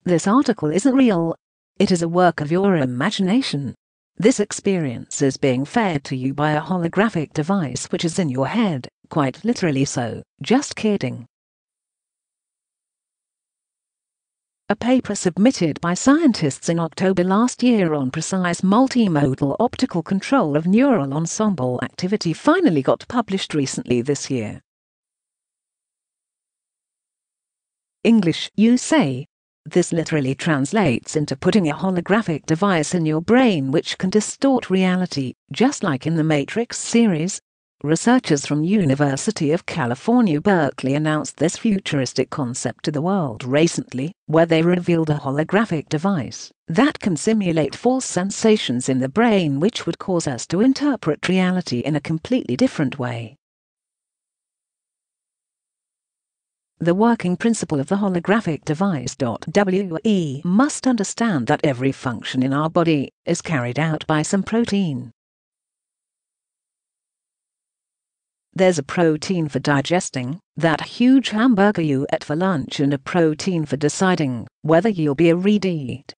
This article isn't real. It is a work of your imagination. This experience is being fed to you by a holographic device which is in your head, quite literally so, just kidding. A paper submitted by scientists in October last year on precise multimodal optical control of neural ensemble activity finally got published recently this year. English, you say? This literally translates into putting a holographic device in your brain which can distort reality, just like in the Matrix series. Researchers from University of California Berkeley announced this futuristic concept to the world recently, where they revealed a holographic device that can simulate false sensations in the brain which would cause us to interpret reality in a completely different way. The working principle of the holographic device. We must understand that every function in our body is carried out by some protein. There's a protein for digesting that huge hamburger you ate for lunch and a protein for deciding whether you'll be a read.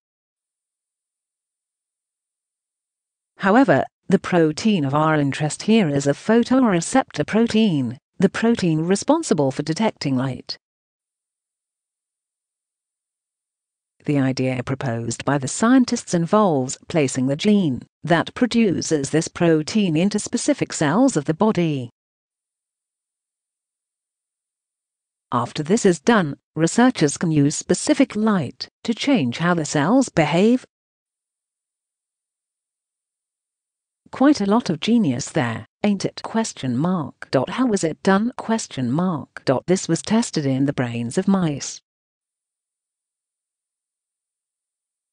However, the protein of our interest here is a photoreceptor protein, the protein responsible for detecting light. The idea proposed by the scientists involves placing the gene that produces this protein into specific cells of the body. After this is done, researchers can use specific light to change how the cells behave. Quite a lot of genius there, ain't it? How was it done? This was tested in the brains of mice.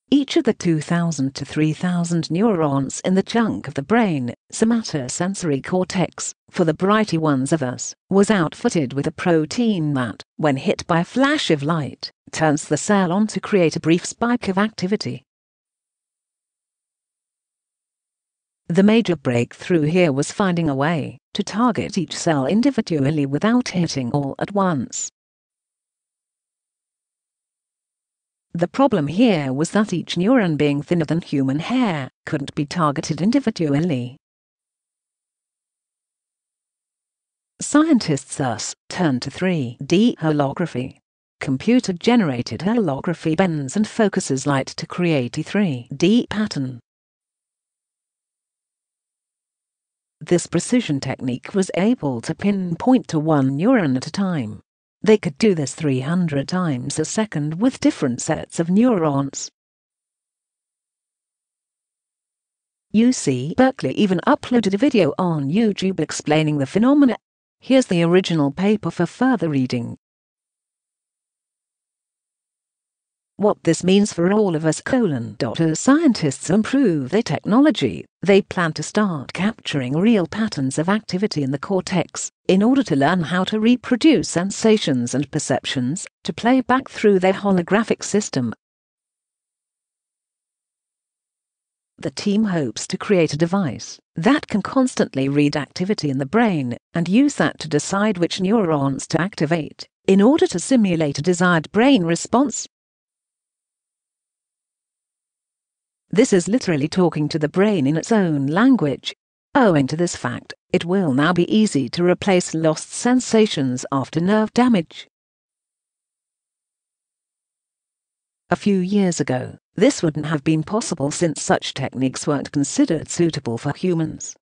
Each of the 2,000 to 3,000 neurons in the chunk of the brain, somatosensory cortex, for the brighty ones of us, was outfitted with a protein that, when hit by a flash of light, turns the cell on to create a brief spike of activity. The major breakthrough here was finding a way to target each cell individually without hitting all at once. The problem here was that each neuron, being thinner than human hair, couldn't be targeted individually. Scientists thus turned to 3D holography. Computer-generated holography bends and focuses light to create a 3D pattern. This precision technique was able to pinpoint to one neuron at a time. They could do this 300 times a second with different sets of neurons. UC Berkeley even uploaded a video on YouTube explaining the phenomena. Here's the original paper for further reading. What this means for all of us: as scientists improve their technology, they plan to start capturing real patterns of activity in the cortex, in order to learn how to reproduce sensations and perceptions, to play back through their holographic system. The team hopes to create a device that can constantly read activity in the brain, and use that to decide which neurons to activate, in order to simulate a desired brain response. This is literally talking to the brain in its own language. Owing to this fact, it will now be easy to replace lost sensations after nerve damage. A few years ago, this wouldn't have been possible since such techniques weren't considered suitable for humans.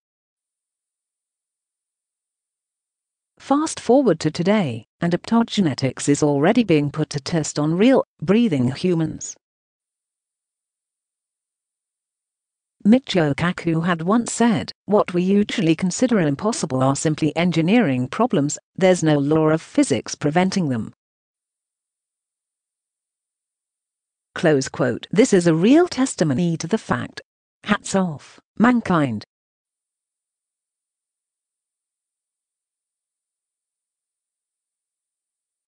Fast forward to today, and optogenetics is already being put to test on real, breathing humans. Michio Kaku had once said, "What we usually consider impossible are simply engineering problems, there's no law of physics preventing them." Close quote. This is a real testimony to the fact. Hats off, mankind.